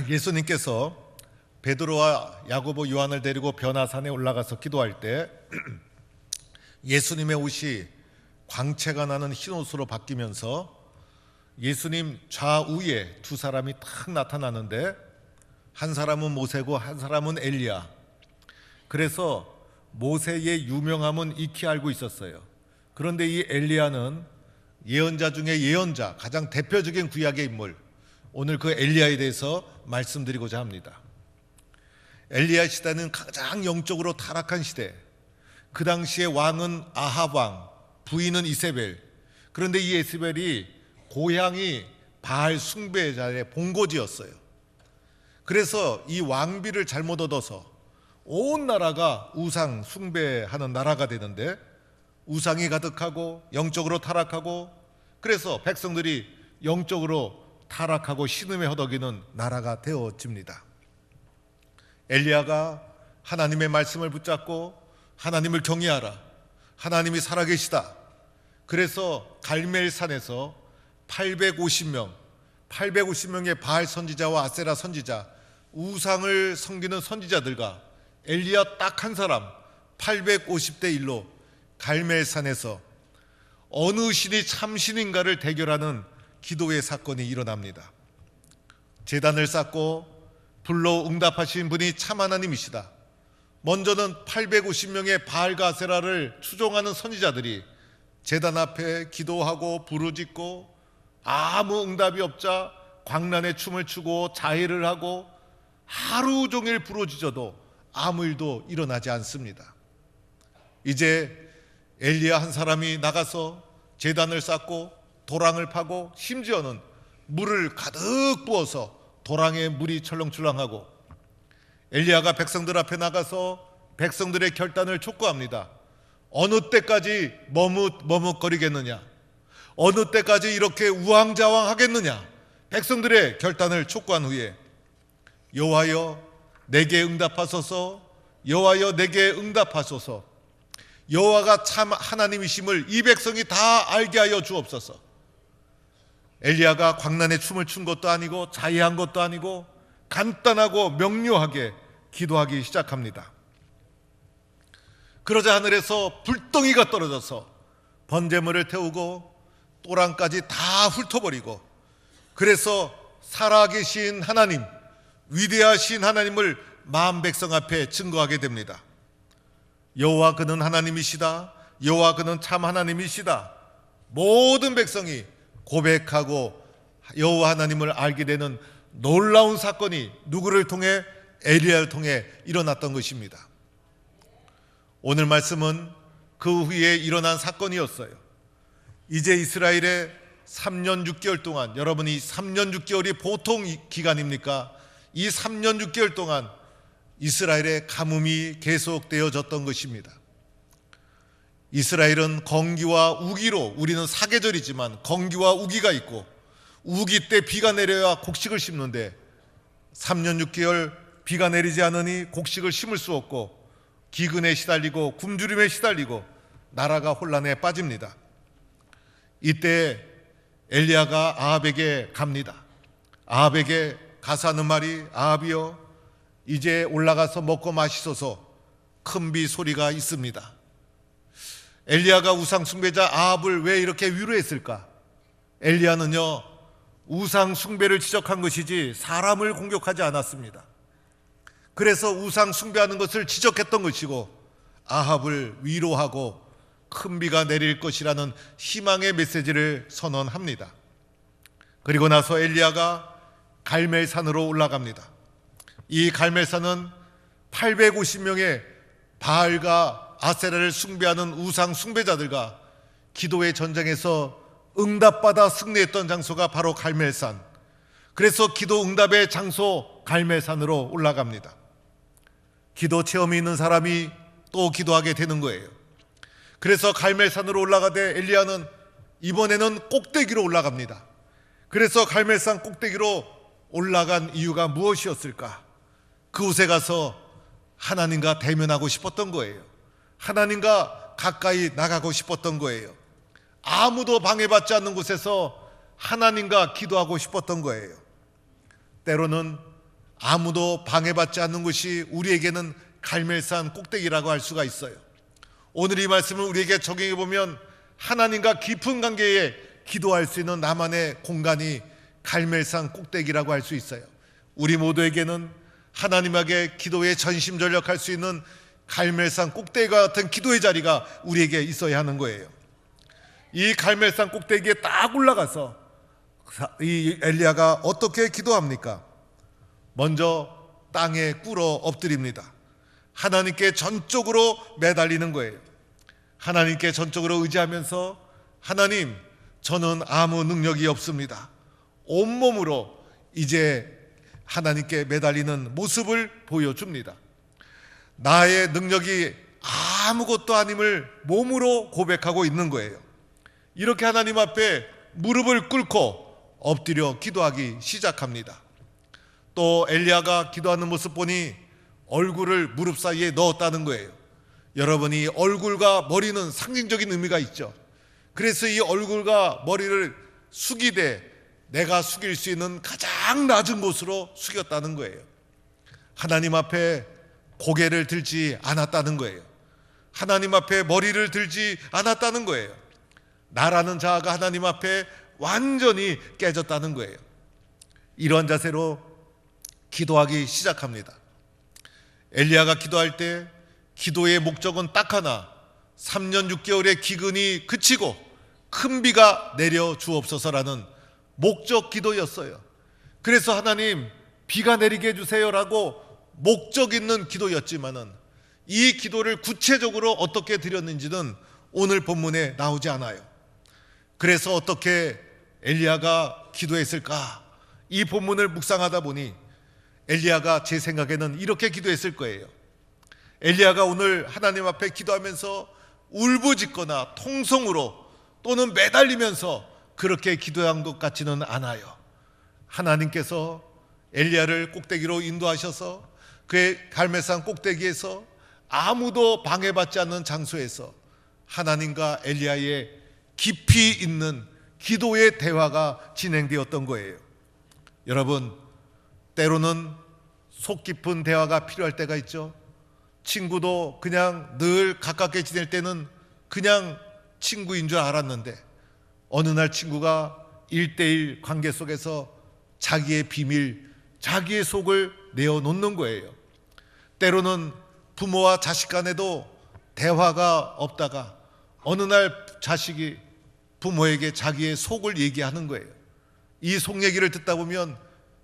예수님께서 베드로와 야고보, 요한을 데리고 변화산에 올라가서 기도할 때 예수님의 옷이 광채가 나는 흰 옷으로 바뀌면서 예수님 좌우에 두 사람이 딱 나타나는데 한 사람은 모세고 한 사람은 엘리야. 그래서 모세의 유명함은 익히 알고 있었어요. 그런데 이 엘리야는 예언자 중에 예언자, 가장 대표적인 구약의 인물, 오늘 그 엘리야에 대해서 말씀드리고자 합니다. 엘리야 시대는 가장 영적으로 타락한 시대. 그 당시에 왕은 아합 왕, 부인은 이세벨. 그런데 이 이세벨이 고향이 바알 숭배자의 본고지였어요. 그래서 이 왕비를 잘못 얻어서 온 나라가 우상 숭배하는 나라가 되는데 우상이 가득하고 영적으로 타락하고, 그래서 백성들이 영적으로 타락하고 신음에 허덕이는 나라가 되어집니다. 엘리야가 하나님의 말씀을 붙잡고 하나님을 경외하라, 하나님이 살아계시다. 그래서 갈멜산에서 850명의 바알 선지자와 아세라 선지자, 우상을 섬기는 선지자들과 엘리야 딱 한 사람 850대 1로 갈멜산에서 어느 신이 참신인가를 대결하는 기도의 사건이 일어납니다. 제단을 쌓고 불로 응답하신 분이 참 하나님이시다. 먼저는 850명의 바알과 아세라를 추종하는 선지자들이 제단 앞에 기도하고 부르짖고 아무 응답이 없자 광란의 춤을 추고 자해를 하고 하루 종일 부르짖어도 아무 일도 일어나지 않습니다. 이제 엘리야 한 사람이 나가서 제단을 쌓고 도랑을 파고 심지어는 물을 가득 부어서 도랑에 물이 철렁철렁하고, 엘리야가 백성들 앞에 나가서 백성들의 결단을 촉구합니다. 어느 때까지 머뭇거리겠느냐? 어느 때까지 이렇게 우왕좌왕하겠느냐? 백성들의 결단을 촉구한 후에 여호와여 내게 응답하소서, 여호와여 내게 응답하소서, 여호와가 참 하나님이심을 이 백성이 다 알게 하여 주옵소서. 엘리야가 광란의 춤을 춘 것도 아니고 자해한 것도 아니고 간단하고 명료하게 기도하기 시작합니다. 그러자 하늘에서 불덩이가 떨어져서 번제물을 태우고 또랑까지 다 훑어버리고, 그래서 살아계신 하나님, 위대하신 하나님을 만 백성 앞에 증거하게 됩니다. 여호와 그는 하나님이시다, 여호와 그는 참 하나님이시다. 모든 백성이 고백하고 여호와 하나님을 알게 되는 놀라운 사건이 누구를 통해? 엘리야를 통해 일어났던 것입니다. 오늘 말씀은 그 후에 일어난 사건이었어요. 이제 이스라엘의 3년 6개월 동안, 여러분이 3년 6개월이 보통 기간입니까? 이 3년 6개월 동안 이스라엘의 가뭄이 계속되어졌던 것입니다. 이스라엘은 건기와 우기로, 우리는 사계절이지만 건기와 우기가 있고, 우기 때 비가 내려야 곡식을 심는데 3년 6개월 비가 내리지 않으니 곡식을 심을 수 없고 기근에 시달리고 굶주림에 시달리고 나라가 혼란에 빠집니다. 이때 엘리야가 아합에게 갑니다. 아합에게 가서 하는 말이, 아합이여 이제 올라가서 먹고 마시소서. 큰 비 소리가 있습니다. 엘리야가 우상 숭배자 아합을 왜 이렇게 위로했을까? 엘리야는요, 우상 숭배를 지적한 것이지 사람을 공격하지 않았습니다. 그래서 우상 숭배하는 것을 지적했던 것이고 아합을 위로하고 큰 비가 내릴 것이라는 희망의 메시지를 선언합니다. 그리고 나서 엘리야가 갈멜산으로 올라갑니다. 이 갈멜산은 850명의 바알과 아세라를 숭배하는 우상 숭배자들과 기도의 전쟁에서 응답받아 승리했던 장소가 바로 갈멜산. 그래서 기도 응답의 장소 갈멜산으로 올라갑니다. 기도 체험이 있는 사람이 또 기도하게 되는 거예요. 그래서 갈멜산으로 올라가되 엘리야는 이번에는 꼭대기로 올라갑니다. 그래서 갈멜산 꼭대기로 올라간 이유가 무엇이었을까? 그곳에 가서 하나님과 대면하고 싶었던 거예요. 하나님과 가까이 나가고 싶었던 거예요. 아무도 방해받지 않는 곳에서 하나님과 기도하고 싶었던 거예요. 때로는 아무도 방해받지 않는 곳이 우리에게는 갈멜산 꼭대기라고 할 수가 있어요. 오늘 이 말씀을 우리에게 적용해 보면 하나님과 깊은 관계에 기도할 수 있는 나만의 공간이 갈멜산 꼭대기라고 할 수 있어요. 우리 모두에게는 하나님에게 기도에 전심전력할 수 있는 갈멜산 꼭대기와 같은 기도의 자리가 우리에게 있어야 하는 거예요. 이 갈멜산 꼭대기에 딱 올라가서 이 엘리야가 어떻게 기도합니까? 먼저 땅에 꿇어 엎드립니다. 하나님께 전적으로 매달리는 거예요. 하나님께 전적으로 의지하면서 하나님, 저는 아무 능력이 없습니다. 온몸으로 이제 하나님께 매달리는 모습을 보여줍니다. 나의 능력이 아무것도 아님을 몸으로 고백하고 있는 거예요. 이렇게 하나님 앞에 무릎을 꿇고 엎드려 기도하기 시작합니다. 또 엘리야가 기도하는 모습 보니 얼굴을 무릎 사이에 넣었다는 거예요. 여러분이 얼굴과 머리는 상징적인 의미가 있죠. 그래서 이 얼굴과 머리를 숙이되 내가 숙일 수 있는 가장 낮은 곳으로 숙였다는 거예요. 하나님 앞에 고개를 들지 않았다는 거예요. 하나님 앞에 머리를 들지 않았다는 거예요. 나라는 자아가 하나님 앞에 완전히 깨졌다는 거예요. 이런 자세로 기도하기 시작합니다. 엘리야가 기도할 때 기도의 목적은 딱 하나, 3년 6개월의 기근이 그치고 큰 비가 내려 주옵소서라는 목적 기도였어요. 그래서 하나님, 비가 내리게 해주세요라고 목적 있는 기도였지만은 이 기도를 구체적으로 어떻게 드렸는지는 오늘 본문에 나오지 않아요. 그래서 어떻게 엘리야가 기도했을까? 이 본문을 묵상하다 보니 엘리야가 제 생각에는 이렇게 기도했을 거예요. 엘리야가 오늘 하나님 앞에 기도하면서 울부짖거나 통성으로 또는 매달리면서 그렇게 기도한 것 같지는 않아요. 하나님께서 엘리야를 꼭대기로 인도하셔서 그의 갈멜산 꼭대기에서 아무도 방해받지 않는 장소에서 하나님과 엘리야의 깊이 있는 기도의 대화가 진행되었던 거예요. 여러분, 때로는 속 깊은 대화가 필요할 때가 있죠. 친구도 그냥 늘 가깝게 지낼 때는 그냥 친구인 줄 알았는데 어느 날 친구가 1대1 관계 속에서 자기의 비밀, 자기의 속을 내어놓는 거예요. 때로는 부모와 자식 간에도 대화가 없다가 어느 날 자식이 부모에게 자기의 속을 얘기하는 거예요. 이 속 얘기를 듣다 보면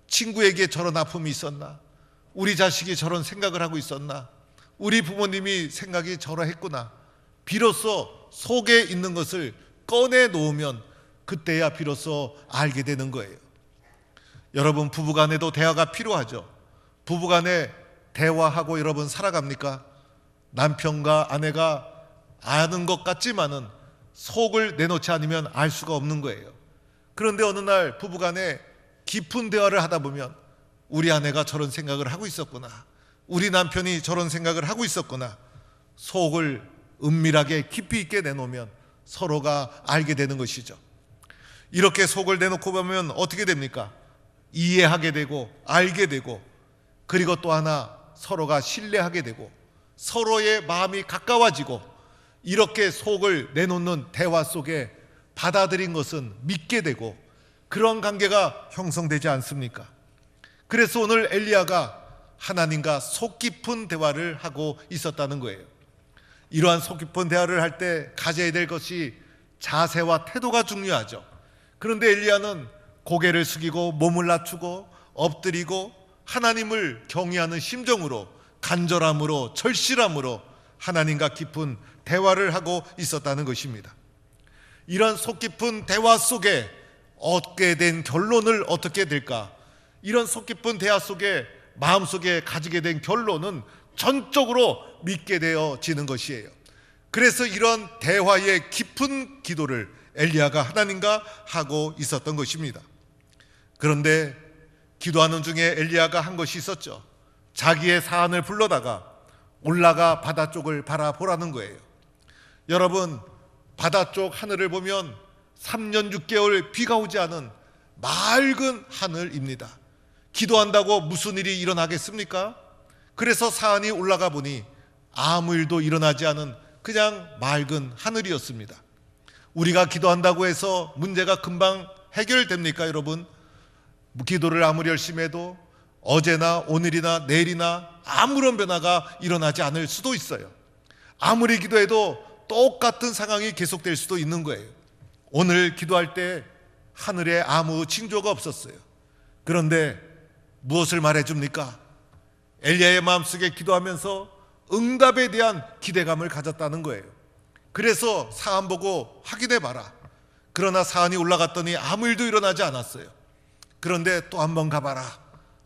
친구에게 저런 아픔이 있었나? 우리 자식이 저런 생각을 하고 있었나? 우리 부모님이 생각이 저러했구나. 비로소 속에 있는 것을 꺼내 놓으면 그때야 비로소 알게 되는 거예요. 여러분, 부부간에도 대화가 필요하죠. 부부간에 대화하고 여러분 살아갑니까? 남편과 아내가 아는 것 같지만은 속을 내놓지 않으면 알 수가 없는 거예요. 그런데 어느 날 부부간에 깊은 대화를 하다 보면 우리 아내가 저런 생각을 하고 있었구나, 우리 남편이 저런 생각을 하고 있었구나, 속을 은밀하게 깊이 있게 내놓으면 서로가 알게 되는 것이죠. 이렇게 속을 내놓고 보면 어떻게 됩니까? 이해하게 되고 알게 되고, 그리고 또 하나 서로가 신뢰하게 되고 서로의 마음이 가까워지고, 이렇게 속을 내놓는 대화 속에 받아들인 것은 믿게 되고 그런 관계가 형성되지 않습니까? 그래서 오늘 엘리야가 하나님과 속 깊은 대화를 하고 있었다는 거예요. 이러한 속 깊은 대화를 할 때 가져야 될 것이 자세와 태도가 중요하죠. 그런데 엘리야는 고개를 숙이고 몸을 낮추고 엎드리고 하나님을 경외하는 심정으로, 간절함으로, 절실함으로 하나님과 깊은 대화를 하고 있었다는 것입니다. 이런 속 깊은 대화 속에 얻게 된 결론을 어떻게 될까? 이런 속 깊은 대화 속에 마음속에 가지게 된 결론은 전적으로 믿게 되어지는 것이에요. 그래서 이런 대화의 깊은 기도를 엘리야가 하나님과 하고 있었던 것입니다. 그런데 기도하는 중에 엘리야가 한 것이 있었죠. 자기의 사안을 불러다가 올라가 바다 쪽을 바라보라는 거예요. 여러분, 바다 쪽 하늘을 보면 3년 6개월 비가 오지 않은 맑은 하늘입니다. 기도한다고 무슨 일이 일어나겠습니까? 그래서 사안이 올라가 보니 아무 일도 일어나지 않은 그냥 맑은 하늘이었습니다. 우리가 기도한다고 해서 문제가 금방 해결됩니까, 여러분? 기도를 아무리 열심히 해도 어제나 오늘이나 내일이나 아무런 변화가 일어나지 않을 수도 있어요. 아무리 기도해도 똑같은 상황이 계속될 수도 있는 거예요. 오늘 기도할 때 하늘에 아무 징조가 없었어요. 그런데 무엇을 말해줍니까? 엘리야의 마음속에 기도하면서 응답에 대한 기대감을 가졌다는 거예요. 그래서 사안 보고 확인해 봐라. 그러나 사안이 올라갔더니 아무 일도 일어나지 않았어요. 그런데 또 한 번 가봐라.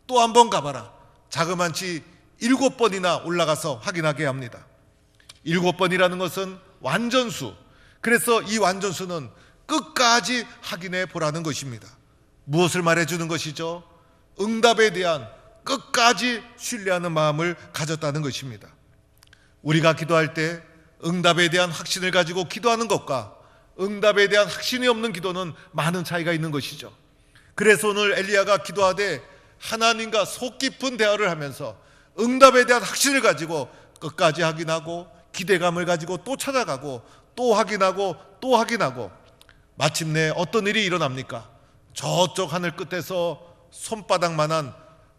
또 한 번 가봐라. 자그만치 7번이나 올라가서 확인하게 합니다. 7번이라는 것은 완전수. 그래서 이 완전수는 끝까지 확인해 보라는 것입니다. 무엇을 말해주는 것이죠? 응답에 대한 끝까지 신뢰하는 마음을 가졌다는 것입니다. 우리가 기도할 때 응답에 대한 확신을 가지고 기도하는 것과 응답에 대한 확신이 없는 기도는 많은 차이가 있는 것이죠. 그래서 오늘 엘리야가 기도하되 하나님과 속 깊은 대화를 하면서 응답에 대한 확신을 가지고 끝까지 확인하고 기대감을 가지고 또 찾아가고 또 확인하고 또 확인하고 마침내 어떤 일이 일어납니까? 저쪽 하늘 끝에서 손바닥만한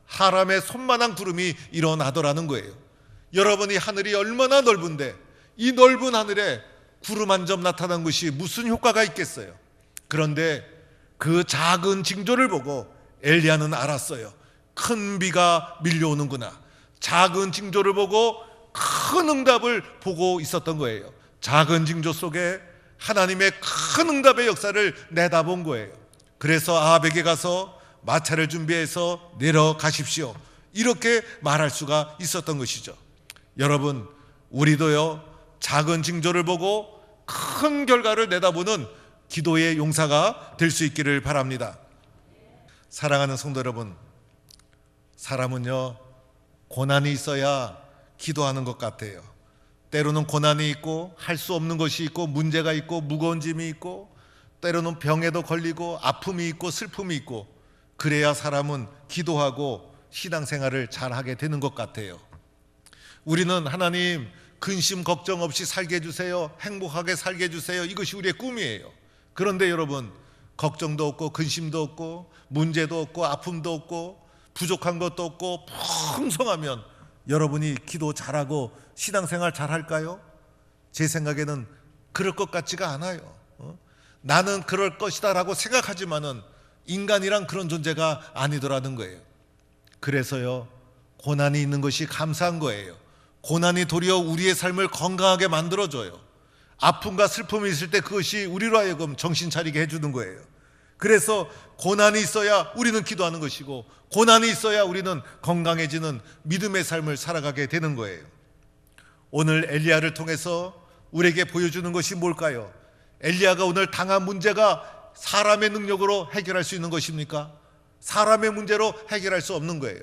사람의 손만한 구름이 일어나더라는 거예요. 여러분이 하늘이 얼마나 넓은데 이 넓은 하늘에 구름 한 점 나타난 것이 무슨 효과가 있겠어요? 그런데 그 작은 징조를 보고 엘리야는 알았어요. 큰 비가 밀려오는구나. 작은 징조를 보고 큰 응답을 보고 있었던 거예요. 작은 징조 속에 하나님의 큰 응답의 역사를 내다본 거예요. 그래서 아합에게 가서 마차를 준비해서 내려가십시오, 이렇게 말할 수가 있었던 것이죠. 여러분, 우리도요 작은 징조를 보고 큰 결과를 내다보는 기도의 용사가 될 수 있기를 바랍니다. 사랑하는 성도 여러분, 사람은요 고난이 있어야 기도하는 것 같아요. 때로는 고난이 있고 할 수 없는 것이 있고 문제가 있고 무거운 짐이 있고 때로는 병에도 걸리고 아픔이 있고 슬픔이 있고 그래야 사람은 기도하고 신앙생활을 잘하게 되는 것 같아요. 우리는 하나님 근심 걱정 없이 살게 해주세요, 행복하게 살게 해주세요, 이것이 우리의 꿈이에요. 그런데 여러분, 걱정도 없고 근심도 없고 문제도 없고 아픔도 없고 부족한 것도 없고 풍성하면 여러분이 기도 잘하고 신앙생활 잘할까요? 제 생각에는 그럴 것 같지가 않아요. 나는 그럴 것이다 라고 생각하지만은 인간이란 그런 존재가 아니더라는 거예요. 그래서요 고난이 있는 것이 감사한 거예요. 고난이 도리어 우리의 삶을 건강하게 만들어줘요. 아픔과 슬픔이 있을 때 그것이 우리로 하여금 정신 차리게 해주는 거예요. 그래서 고난이 있어야 우리는 기도하는 것이고 고난이 있어야 우리는 건강해지는 믿음의 삶을 살아가게 되는 거예요. 오늘 엘리야를 통해서 우리에게 보여주는 것이 뭘까요? 엘리야가 오늘 당한 문제가 사람의 능력으로 해결할 수 있는 것입니까? 사람의 문제로 해결할 수 없는 거예요.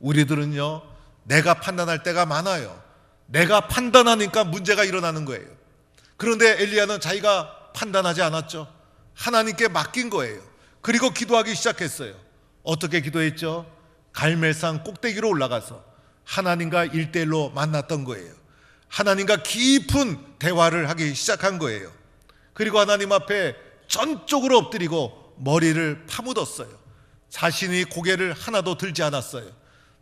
우리들은요 내가 판단할 때가 많아요. 내가 판단하니까 문제가 일어나는 거예요. 그런데 엘리야는 자기가 판단하지 않았죠. 하나님께 맡긴 거예요. 그리고 기도하기 시작했어요. 어떻게 기도했죠? 갈멜산 꼭대기로 올라가서 하나님과 1대1로 만났던 거예요. 하나님과 깊은 대화를 하기 시작한 거예요. 그리고 하나님 앞에 전적으로 엎드리고 머리를 파묻었어요. 자신이 고개를 하나도 들지 않았어요.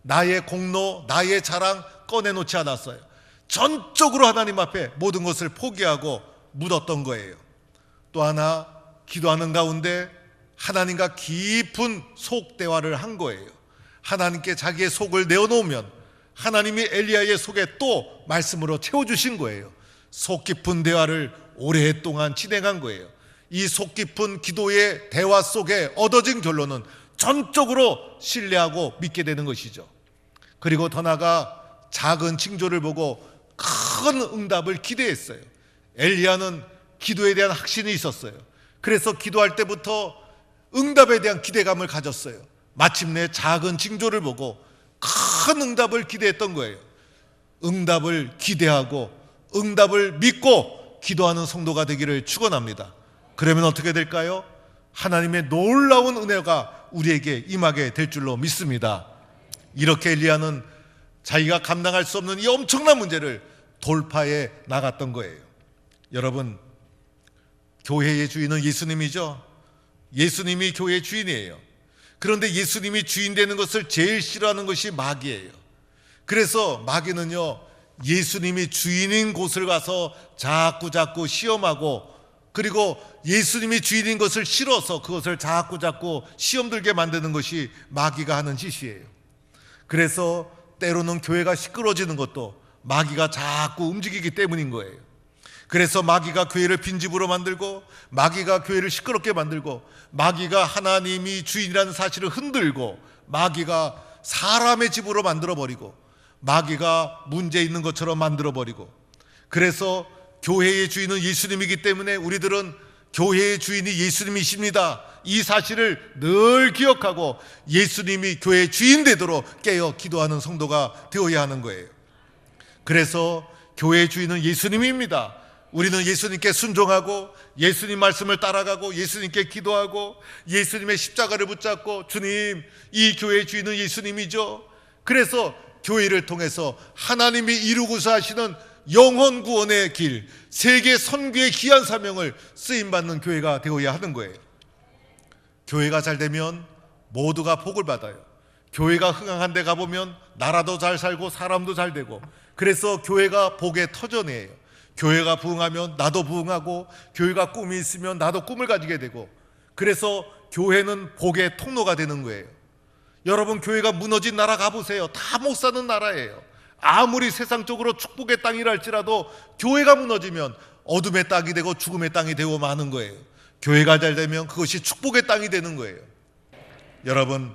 나의 공로, 나의 자랑 꺼내놓지 않았어요. 전적으로 하나님 앞에 모든 것을 포기하고 묻었던 거예요. 또 하나, 기도하는 가운데 하나님과 깊은 속 대화를 한 거예요. 하나님께 자기의 속을 내어놓으면 하나님이 엘리야의 속에 또 말씀으로 채워주신 거예요. 속 깊은 대화를 오랫동안 진행한 거예요. 이 속 깊은 기도의 대화 속에 얻어진 결론은 전적으로 신뢰하고 믿게 되는 것이죠. 그리고 더 나아가 작은 징조를 보고 큰 응답을 기대했어요. 엘리야는 기도에 대한 확신이 있었어요. 그래서 기도할 때부터 응답에 대한 기대감을 가졌어요. 마침내 작은 징조를 보고 큰 응답을 기대했던 거예요. 응답을 기대하고 응답을 믿고 기도하는 성도가 되기를 축원합니다. 그러면 어떻게 될까요? 하나님의 놀라운 은혜가 우리에게 임하게 될 줄로 믿습니다. 이렇게 엘리야는 자기가 감당할 수 없는 이 엄청난 문제를 돌파해 나갔던 거예요. 여러분, 교회의 주인은 예수님이죠. 예수님이 교회의 주인이에요. 그런데 예수님이 주인 되는 것을 제일 싫어하는 것이 마귀예요. 그래서 마귀는요, 예수님이 주인인 곳을 가서 자꾸 시험하고, 그리고 예수님이 주인인 것을 싫어서 그것을 자꾸 시험 들게 만드는 것이 마귀가 하는 짓이에요. 그래서 때로는 교회가 시끄러워지는 것도 마귀가 자꾸 움직이기 때문인 거예요. 그래서 마귀가 교회를 빈집으로 만들고, 마귀가 교회를 시끄럽게 만들고, 마귀가 하나님이 주인이라는 사실을 흔들고, 마귀가 사람의 집으로 만들어버리고, 마귀가 문제 있는 것처럼 만들어버리고, 그래서 교회의 주인은 예수님이기 때문에 우리들은 교회의 주인이 예수님이십니다, 이 사실을 늘 기억하고 예수님이 교회의 주인 되도록 깨어 기도하는 성도가 되어야 하는 거예요. 그래서 교회의 주인은 예수님입니다. 우리는 예수님께 순종하고 예수님 말씀을 따라가고 예수님께 기도하고 예수님의 십자가를 붙잡고, 주님, 이 교회의 주인은 예수님이죠. 그래서 교회를 통해서 하나님이 이루고자 하시는 영혼 구원의 길, 세계 선교의 귀한 사명을 쓰임받는 교회가 되어야 하는 거예요. 교회가 잘 되면 모두가 복을 받아요. 교회가 흥황한 데 가보면 나라도 잘 살고 사람도 잘 되고, 그래서 교회가 복의 터전이에요. 교회가 부흥하면 나도 부흥하고, 교회가 꿈이 있으면 나도 꿈을 가지게 되고, 그래서 교회는 복의 통로가 되는 거예요. 여러분, 교회가 무너진 나라 가보세요. 다 못 사는 나라예요. 아무리 세상적으로 축복의 땅이라 할지라도 교회가 무너지면 어둠의 땅이 되고 죽음의 땅이 되고 마는 거예요. 교회가 잘 되면 그것이 축복의 땅이 되는 거예요. 여러분,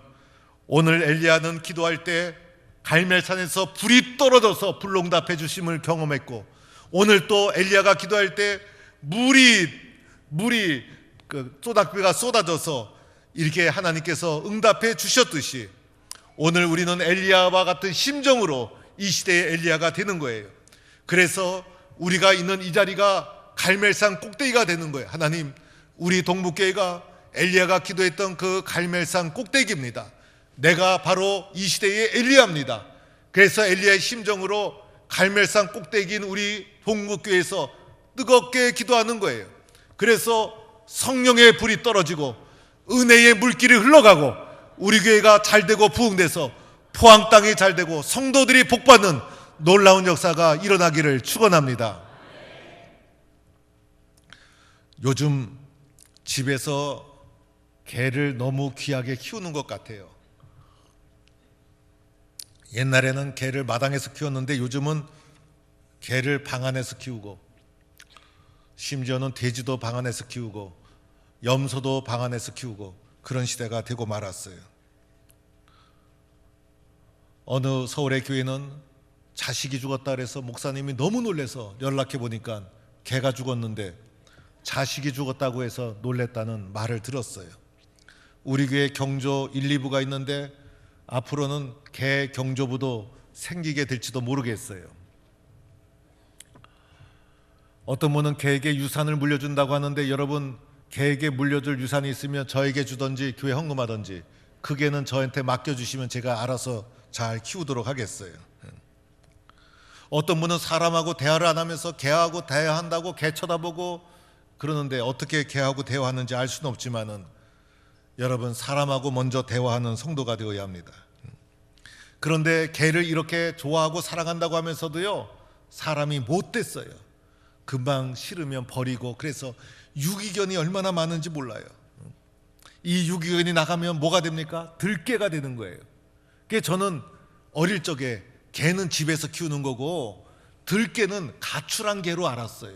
오늘 엘리야는 기도할 때 갈멜산에서 불이 떨어져서 불응답해 주심을 경험했고, 오늘 또 엘리야가 기도할 때 물이 쏟아비가 쏟아져서 이렇게 하나님께서 응답해 주셨듯이, 오늘 우리는 엘리야와 같은 심정으로 이 시대의 엘리야가 되는 거예요. 그래서 우리가 있는 이 자리가 갈멜산 꼭대기가 되는 거예요. 하나님, 우리 동북교회가 엘리야가 기도했던 그 갈멜산 꼭대기입니다. 내가 바로 이 시대의 엘리야입니다. 그래서 엘리야의 심정으로 갈멜산 꼭대기인 우리 동북교회에서 뜨겁게 기도하는 거예요. 그래서 성령의 불이 떨어지고 은혜의 물길이 흘러가고 우리 교회가 잘되고 부흥돼서 포항 땅이 잘되고 성도들이 복받는 놀라운 역사가 일어나기를 축원합니다. 요즘 집에서 개를 너무 귀하게 키우는 것 같아요. 옛날에는 개를 마당에서 키웠는데 요즘은 개를 방 안에서 키우고, 심지어는 돼지도 방 안에서 키우고 염소도 방 안에서 키우고, 그런 시대가 되고 말았어요. 어느 서울의 교회는 자식이 죽었다 그래서 목사님이 너무 놀라서 연락해 보니까 개가 죽었는데 자식이 죽었다고 해서 놀랬다는 말을 들었어요. 우리 교회 경조 1, 2부가 있는데 앞으로는 개 경조부도 생기게 될지도 모르겠어요. 어떤 분은 개에게 유산을 물려준다고 하는데, 여러분, 개에게 물려줄 유산이 있으면 저에게 주든지 교회 헌금하든지 그 개는 저한테 맡겨주시면 제가 알아서 잘 키우도록 하겠어요. 어떤 분은 사람하고 대화를 안 하면서 개하고 대화한다고 개 쳐다보고 그러는데, 어떻게 개하고 대화하는지 알 수는 없지만은 여러분, 사람하고 먼저 대화하는 성도가 되어야 합니다. 그런데 개를 이렇게 좋아하고 사랑한다고 하면서도요, 사람이 못됐어요. 금방 싫으면 버리고, 그래서 유기견이 얼마나 많은지 몰라요. 이 유기견이 나가면 뭐가 됩니까? 들개가 되는 거예요. 그게 저는 어릴 적에 개는 집에서 키우는 거고 들개는 가출한 개로 알았어요.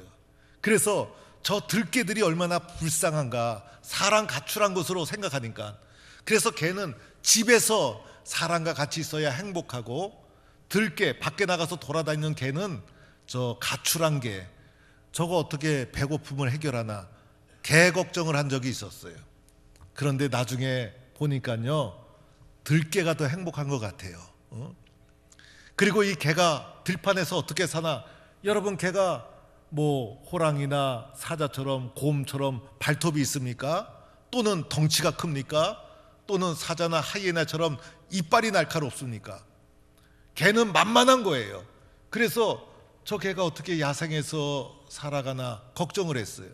그래서 저 들개들이 얼마나 불쌍한가, 사람 가출한 것으로 생각하니까. 그래서 개는 집에서 사람과 같이 있어야 행복하고, 들개, 밖에 나가서 돌아다니는 개는 저 가출한 개, 저거 어떻게 배고픔을 해결하나 개 걱정을 한 적이 있었어요. 그런데 나중에 보니까요, 들개가 더 행복한 것 같아요. 그리고 이 개가 들판에서 어떻게 사나? 여러분, 개가 뭐 호랑이나 사자처럼 곰처럼 발톱이 있습니까? 또는 덩치가 큽니까? 또는 사자나 하이에나처럼 이빨이 날카롭습니까? 개는 만만한 거예요. 그래서 저 개가 어떻게 야생에서 살아가나 걱정을 했어요.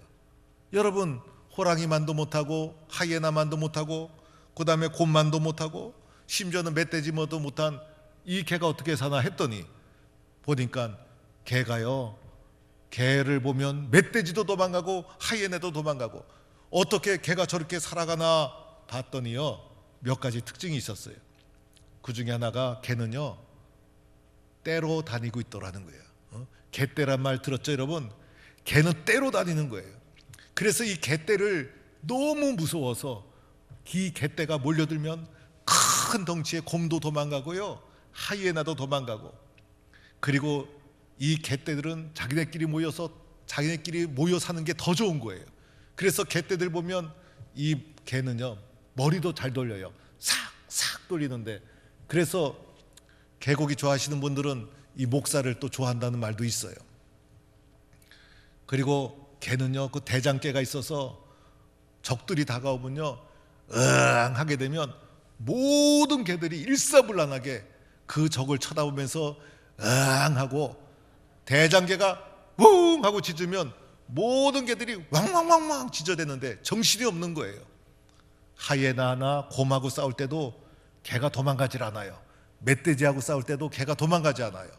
여러분, 호랑이만도 못하고 하이에나만도 못하고 그 다음에 곰만도 못하고 심지어는 멧돼지만도 못한 이 개가 어떻게 사나 했더니 보니까 개가요, 개를 보면 멧돼지도 도망가고 하이에나도 도망가고 어떻게 개가 저렇게 살아가나 봤더니요, 몇 가지 특징이 있었어요. 그 중에 하나가 개는요, 떼로 다니고 있더라는 거예요. 개떼란 말 들었죠, 여러분? 개는 떼로 다니는 거예요. 그래서 이 개떼를 너무 무서워서 이 개떼가 몰려들면 큰 덩치의 곰도 도망가고요, 하이에나도 도망가고, 그리고 이 개떼들은 자기네끼리 모여 사는 게 더 좋은 거예요. 그래서 개떼들 보면 이 개는요, 머리도 잘 돌려요. 싹싹 돌리는데, 그래서 개고기 좋아하시는 분들은 이 목살을 또 좋아한다는 말도 있어요. 그리고 개는요, 그 대장개가 있어서 적들이 다가오면요, 으앙 하게 되면 모든 개들이 일사불란하게 그 적을 쳐다보면서 으앙 하고, 대장개가 웅 하고 짖으면 모든 개들이 왕왕왕왕 짖어대는데 정신이 없는 거예요. 하이에나나 곰하고 싸울 때도 개가 도망가질 않아요. 멧돼지하고 싸울 때도 개가 도망가지 않아요.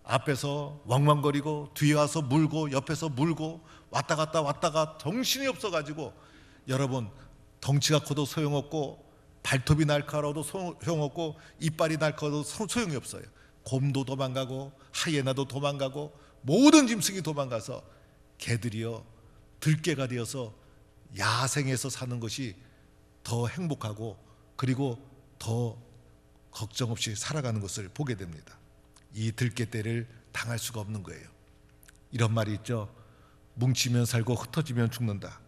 앞에서 왕왕거리고 뒤에 와서 물고 옆에서 물고 왔다 갔다 정신이 없어가지고, 여러분, 덩치가 커도 소용없고 발톱이 날카로워도 소용없고 이빨이 날카로워도 소용이 없어요. 곰도 도망가고 하이에나도 도망가고 모든 짐승이 도망가서 개들이요, 들개가 되어서 야생에서 사는 것이 더 행복하고 그리고 더 걱정 없이 살아가는 것을 보게 됩니다. 이 들개떼를 당할 수가 없는 거예요. 이런 말이 있죠. 뭉치면 살고 흩어지면 죽는다.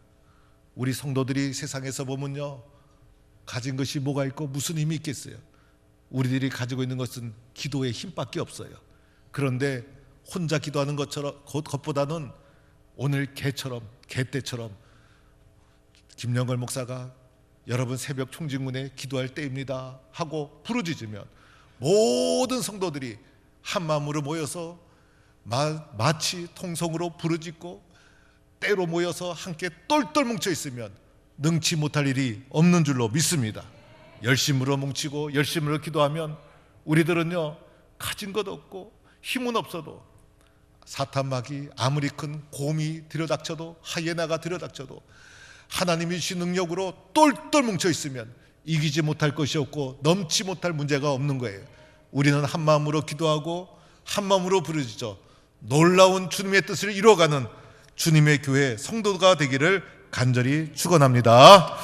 우리 성도들이 세상에서 보면요, 가진 것이 뭐가 있고 무슨 힘이 있겠어요. 우리들이 가지고 있는 것은 기도의 힘밖에 없어요. 그런데 혼자 기도하는 것보다는 오늘 개떼처럼 김영걸 목사가 여러분 새벽 총진문에 기도할 때입니다 하고 부르짖으면 모든 성도들이 한 마음으로 모여서 마치 통성으로 부르짖고 때로 모여서 함께 똘똘 뭉쳐 있으면 능치 못할 일이 없는 줄로 믿습니다. 열심으로 뭉치고 열심으로 기도하면 우리들은요, 가진 것 없고 힘은 없어도 사탄마귀 아무리 큰 곰이 들여닥쳐도 하이에나가 들여닥쳐도 하나님이 주신 능력으로 똘똘 뭉쳐 있으면 이기지 못할 것이 없고 넘지 못할 문제가 없는 거예요. 우리는 한 마음으로 기도하고 한 마음으로 부르짖어 놀라운 주님의 뜻을 이루어가는 주님의 교회 성도가 되기를 간절히 축원합니다.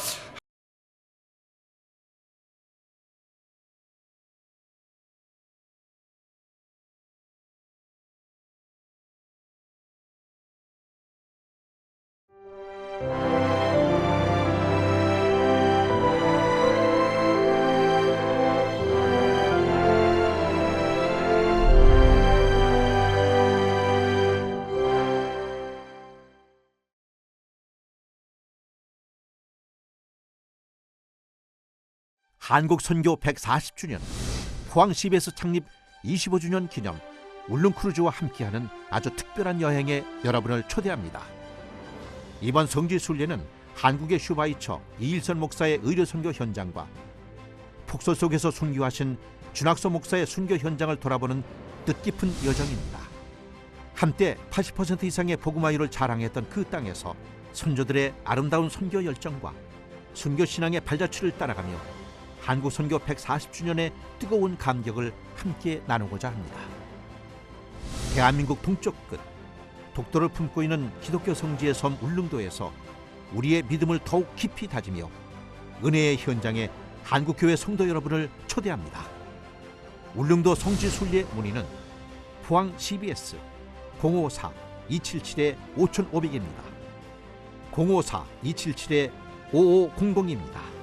한국선교 140주년, 포항 CBS 창립 25주년 기념 울릉크루즈와 함께하는 아주 특별한 여행에 여러분을 초대합니다. 이번 성지순례는 한국의 슈바이처 이일선 목사의 의료선교 현장과 폭설 속에서 순교하신 준학소 목사의 순교 현장을 돌아보는 뜻깊은 여정입니다. 한때 80% 이상의 복음화율을 자랑했던 그 땅에서 선조들의 아름다운 선교 열정과 순교 신앙의 발자취를 따라가며 한국 선교 140주년의 뜨거운 감격을 함께 나누고자 합니다. 대한민국 동쪽 끝, 독도를 품고 있는 기독교 성지의 섬 울릉도에서 우리의 믿음을 더욱 깊이 다지며 은혜의 현장에 한국교회 성도 여러분을 초대합니다. 울릉도 성지순례 문의는 포항 CBS 054-277-5500입니다. 054-277-5500입니다.